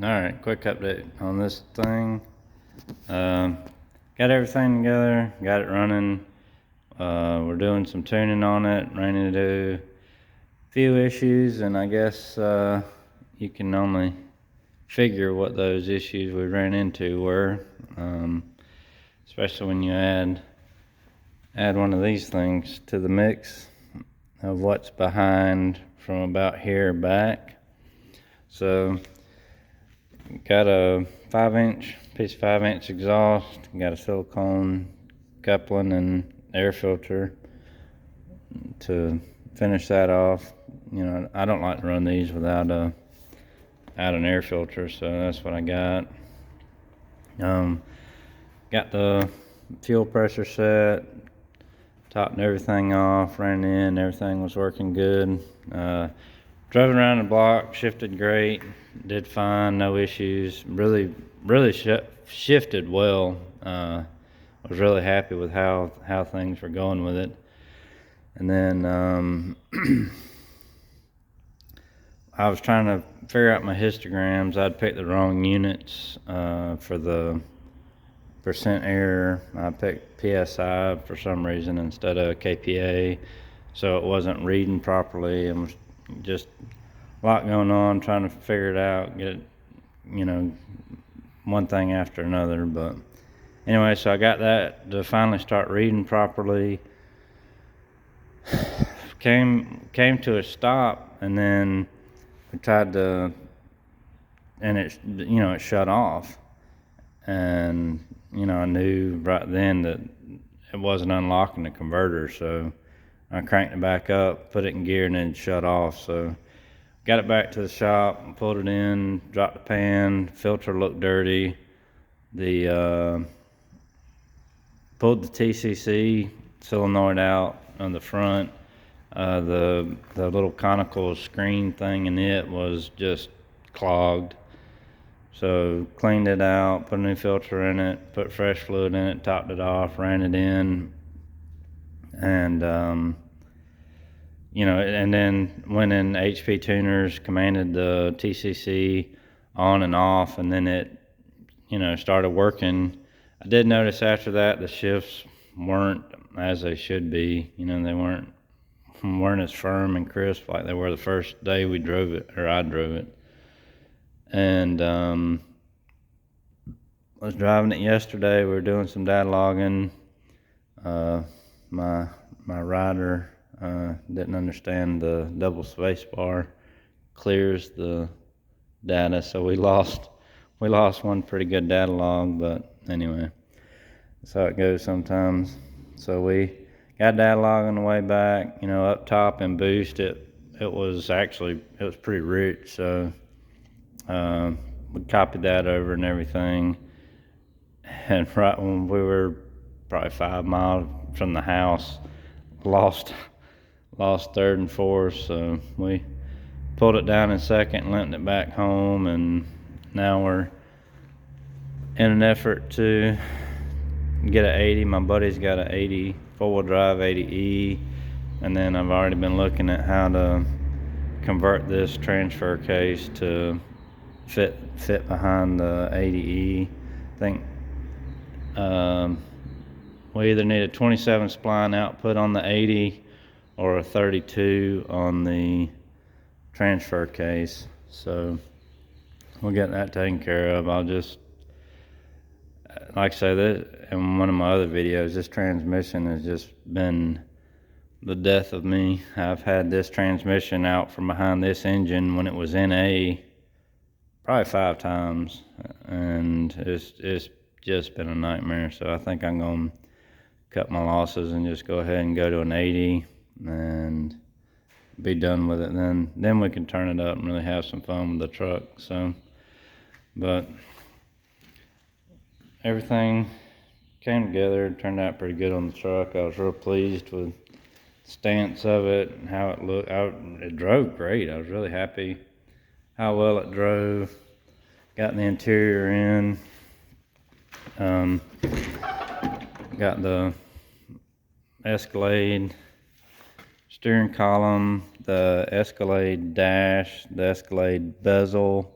Alright, quick update on this thing. Got everything together, got it running. We're doing some tuning on it, ran into a few issues, and I guess you can only figure what those issues we ran into were. Especially when you add one of these things to the mix of what's behind from about here back. So got a 5-inch piece of 5-inch exhaust, got a silicone coupling and air filter to finish that off. You know, I don't like to run these without an air filter, so that's what I got. Got the fuel pressure set, topped everything off, ran in, everything was working good. Drove around the block, shifted great, did fine, no issues. Really shifted well. Was really happy with how things were going with it. And then I was trying to figure out my histograms. I'd picked the wrong units for the percent error. I picked PSI for some reason instead of KPA, so it wasn't reading properly, and was just a lot going on trying to figure it out, get it, you know, one thing after another. But anyway, so I got that to finally start reading properly. Came to a stop, and then we tried to, and it shut off. And I knew right then that it wasn't unlocking the converter, so I cranked it back up, put it in gear, and then it shut off. So got it back to the shop, pulled it in, dropped the pan, filter looked dirty. Pulled the TCC solenoid out on the front. The little conical screen thing in it was just clogged. So cleaned it out, put a new filter in it, put fresh fluid in it, topped it off, ran it in, and and then went in HP tuners, commanded the TCC on and off, and then it started working. I did notice after that the shifts weren't as they should be. They weren't as firm and crisp like they were the first day we drove it, or I drove it. And I was driving it yesterday. We were doing some data logging. My rider didn't understand the double space bar clears the data, so we lost one pretty good data log. But anyway, that's how it goes sometimes. So we got data log on the way back. Up top and boost, it was pretty rich. So we copied that over and everything, and right when we were probably 5 miles from the house, lost third and fourth. So we pulled it down in second and limped it back home, and now we're in an effort to get an 80. My buddy's got an 80 four-wheel drive 80E, and then I've already been looking at how to convert this transfer case to fit behind the 80E. I think we either need a 27 spline output on the 80 or a 32 on the transfer case. So we'll get that taken care of. I'll just, like I say, that in one of my other videos, this transmission has just been the death of me. I've had this transmission out from behind this engine when it was NA probably 5 times, and it's just been a nightmare. So I think I'm gonna cut my losses and just go ahead and go to an 80 and be done with it. Then we can turn it up and really have some fun with the truck. So, but everything came together, turned out pretty good on the truck. I was real pleased with the stance of it and how it looked. It drove great. I was really happy how well it drove. Got the interior in. Got the Escalade steering column, the Escalade dash, the Escalade bezel,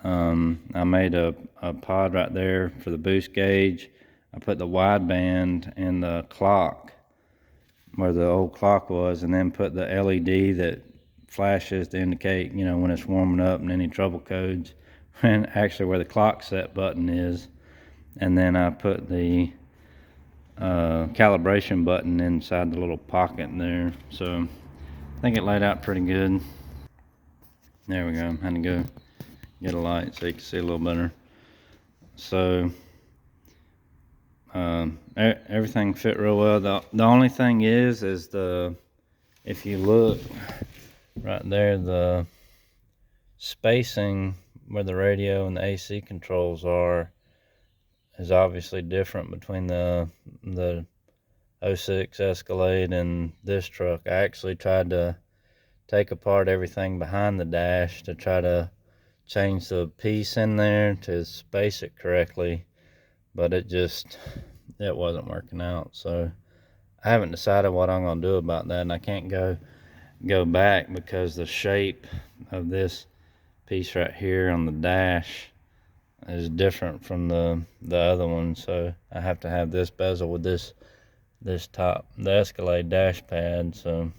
I made a pod right there for the boost gauge. I put the wideband in the clock where the old clock was, and then put the LED that flashes to indicate, when it's warming up and any trouble codes, and actually where the clock set button is. And then I put the calibration button inside the little pocket there. So I think it laid out pretty good. There we go. I had to go get a light so you can see a little better. So everything fit real well. The only thing is if you look right there, the spacing where the radio and the AC controls is obviously different between the '06 Escalade and this truck. I actually tried to take apart everything behind the dash to try to change the piece in there to space it correctly, but it wasn't working out. So I haven't decided what I'm going to do about that, and I can't go back because the shape of this piece right here on the dash is different from the other one. So I have to have this bezel with this top, the Escalade dash pad. So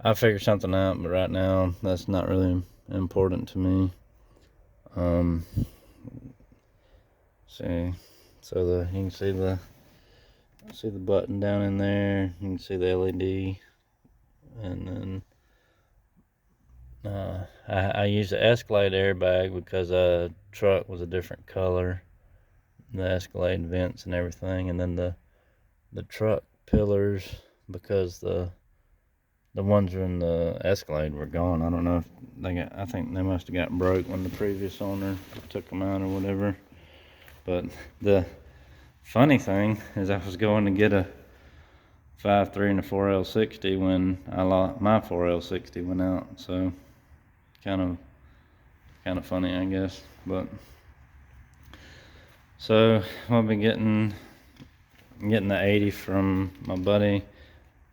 I'll figure something out, but right now that's not really important to me. See, so you can see the button down in there. You can see the LED, and then I use the Escalade airbag because the truck was a different color, the Escalade vents and everything, and then the truck pillars, because the ones in the Escalade were gone. I don't know if I think they must have got broke when the previous owner took them out or whatever. But the funny thing is I was going to get a 5.3 and a 4L60 when my 4L60 went out. So kind of funny, I guess. But so I'll be getting the 80 from my buddy.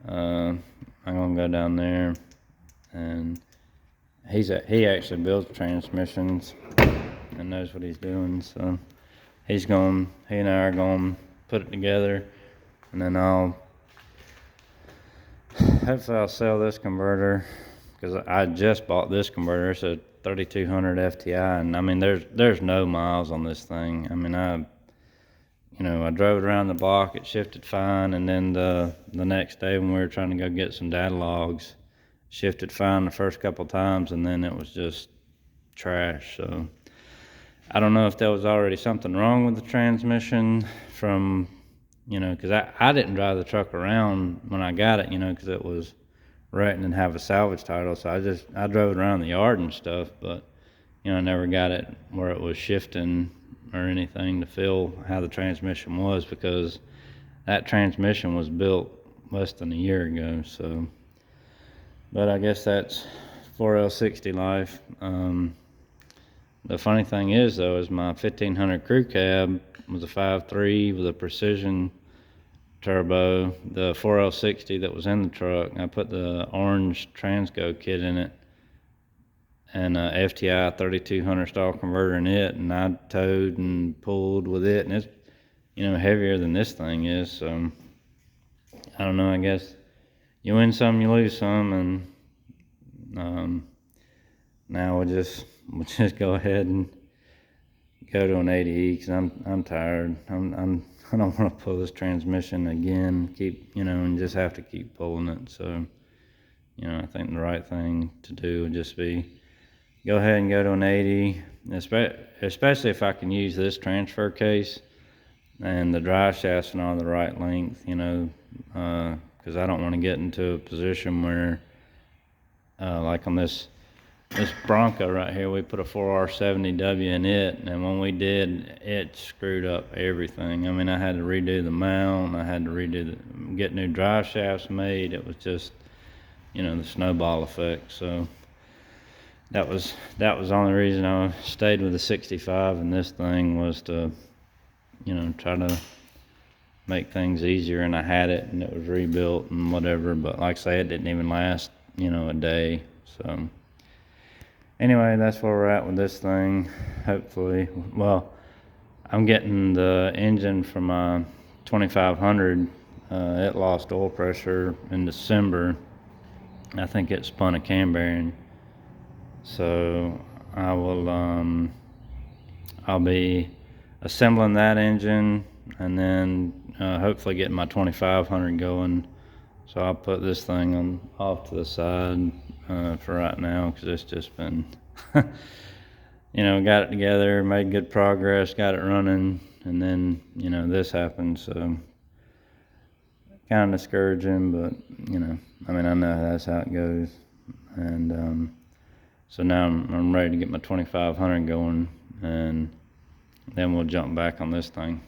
I'm gonna go down there, and he actually builds transmissions and knows what he's doing. So he and I are gonna put it together, and then hopefully I'll sell this converter, because I just bought this converter. It's a 3200 FTI, and I mean there's no miles on this thing. I mean I drove it around the block, it shifted fine, and then the next day when we were trying to go get some data logs, shifted fine the first couple times, and then it was just trash. So I don't know if there was already something wrong with the transmission from, because I didn't drive the truck around when I got it, because it was wrecked and have a salvage title. So I drove it around the yard and stuff, but I never got it where it was shifting or anything to feel how the transmission was, because that transmission was built less than a year ago. So, but I guess that's 4L60 life. The funny thing is though, is my 1500 crew cab was a 5.3 with a precision turbo. The 4L60 that was in the truck, I put the orange Transgo kit in it, and a FTI 3200 style converter in it, and I towed and pulled with it, and it's heavier than this thing is. So I don't know, I guess you win some, you lose some, and now we'll just go ahead and go to an 80E, because I'm tired. I don't want to pull this transmission again, and just have to keep pulling it. So I think the right thing to do would just be go ahead and go to an 80, especially if I can use this transfer case and the drive shafts are the right length, because I don't want to get into a position where, like on this Bronco right here, we put a 4R70W in it, and when we did, it screwed up everything. I mean, I had to redo the mount, I had to get new drive shafts made. It was just, the snowball effect. So that was the only reason I stayed with the 65 and this thing, was to try to make things easier. And I had it, and it was rebuilt and whatever, but like I say, it didn't even last a day. So anyway, that's where we're at with this thing. Hopefully, well, I'm getting the engine for my 2500. It lost oil pressure in December. I think it spun a cam bearing. So I will, I'll be assembling that engine and then hopefully getting my 2500 going. So I'll put this thing on off to the side for right now, because it's just been, got it together, made good progress, got it running, and then this happened. So kind of discouraging, but I know that's how it goes. And so now I'm ready to get my 2500 going, and then we'll jump back on this thing.